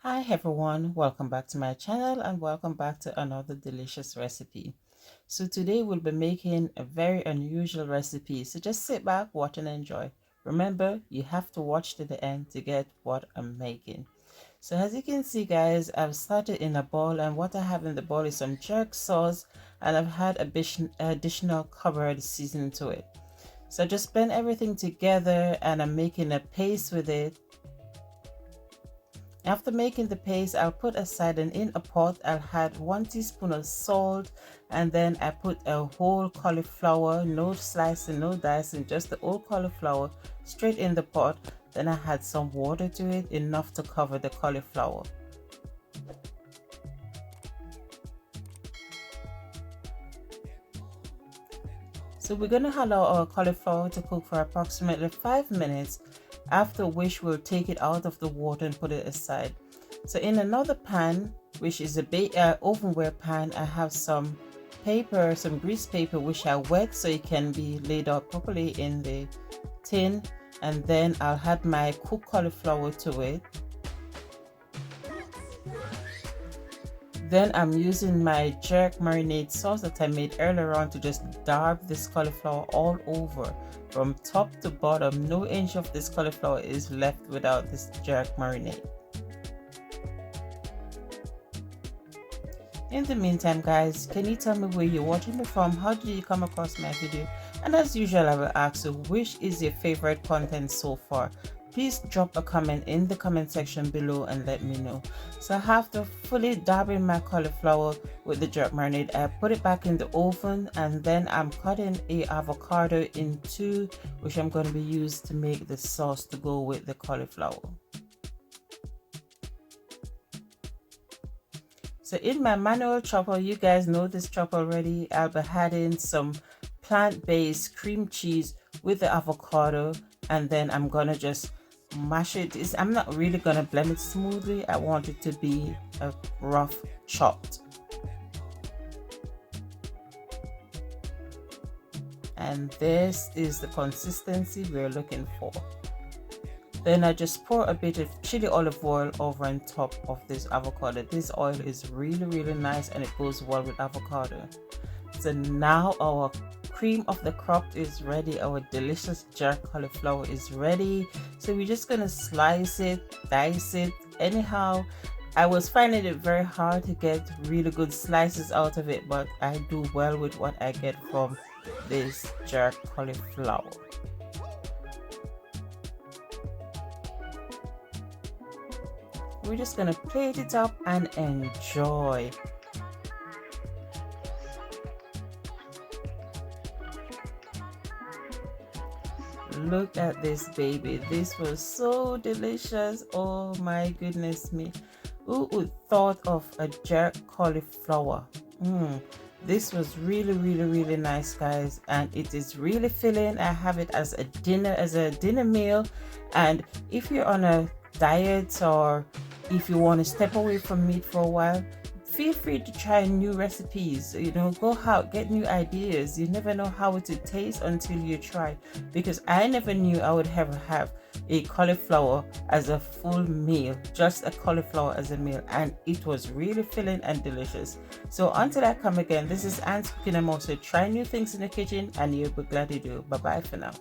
Hi everyone, welcome back to my channel and welcome back to another delicious recipe. So today we'll be making a very unusual recipe, so just sit back, watch and enjoy. Remember, you have to watch to the end to get what I'm making. So as you can see guys, I've started in a bowl, and what I have in the bowl is some jerk sauce, and I've had additional covered seasoning to it. So I just blend everything together and I'm making a paste with it. After making the paste, I'll put aside, and in a pot I'll add 1 teaspoon of salt, and then I put a whole cauliflower, no slicing, no dicing, just the whole cauliflower straight in the pot. Then I add some water to it, enough to cover the cauliflower. So we're going to allow our cauliflower to cook for approximately 5 minutes, after which we'll take it out of the water and put it aside. So in another pan, which is a ovenware pan, I have some paper, some grease paper, which I wet so it can be laid out properly in the tin, and then I'll add my cooked cauliflower to it. Then I'm using my jerk marinade sauce that I made earlier on to just dab this cauliflower all over from top to bottom. No inch of this cauliflower is left without this jerk marinade. In the meantime guys, can you tell me where you're watching me from? How did you come across my video? And as usual, I will ask you, which is your favorite content so far? Please drop a comment in the comment section below and let me know. So after fully dabbing my cauliflower with the jerk marinade, I put it back in the oven, and then I'm cutting a avocado in two, which I'm going to be used to make the sauce to go with the cauliflower. So in my manual chopper, you guys know this chopper already, I'll be adding some plant-based cream cheese with the avocado, and then I'm gonna just mash it. I'm not really gonna blend it smoothly. I want it to be a rough chopped. And this is the consistency we're looking for. Then I just pour a bit of chili olive oil over on top of this avocado. This oil is really nice and it goes well with avocado. So now our cream of the crop is ready. Our delicious jerk cauliflower is ready. So we're just gonna slice it, dice it. Anyhow, I was finding it very hard to get really good slices out of it, but I do well with what I get from this jerk cauliflower. We're just gonna plate it up and enjoy. Look at this baby. This was so delicious. Oh my goodness me. Who would thought of a jerk cauliflower? This was really nice guys, and it is really filling. I have it as a dinner meal, and if you're on a diet or if you want to step away from meat for a while, feel free to try new recipes. Go out, get new ideas. You never know how it would taste until you try, because I never knew I would ever have a cauliflower as a full meal, just a cauliflower as a meal, and it was really filling and delicious. So until I come again, this is Aunt Cooking. I'm also trying new things in the kitchen, and you'll be glad to do. Bye bye for now.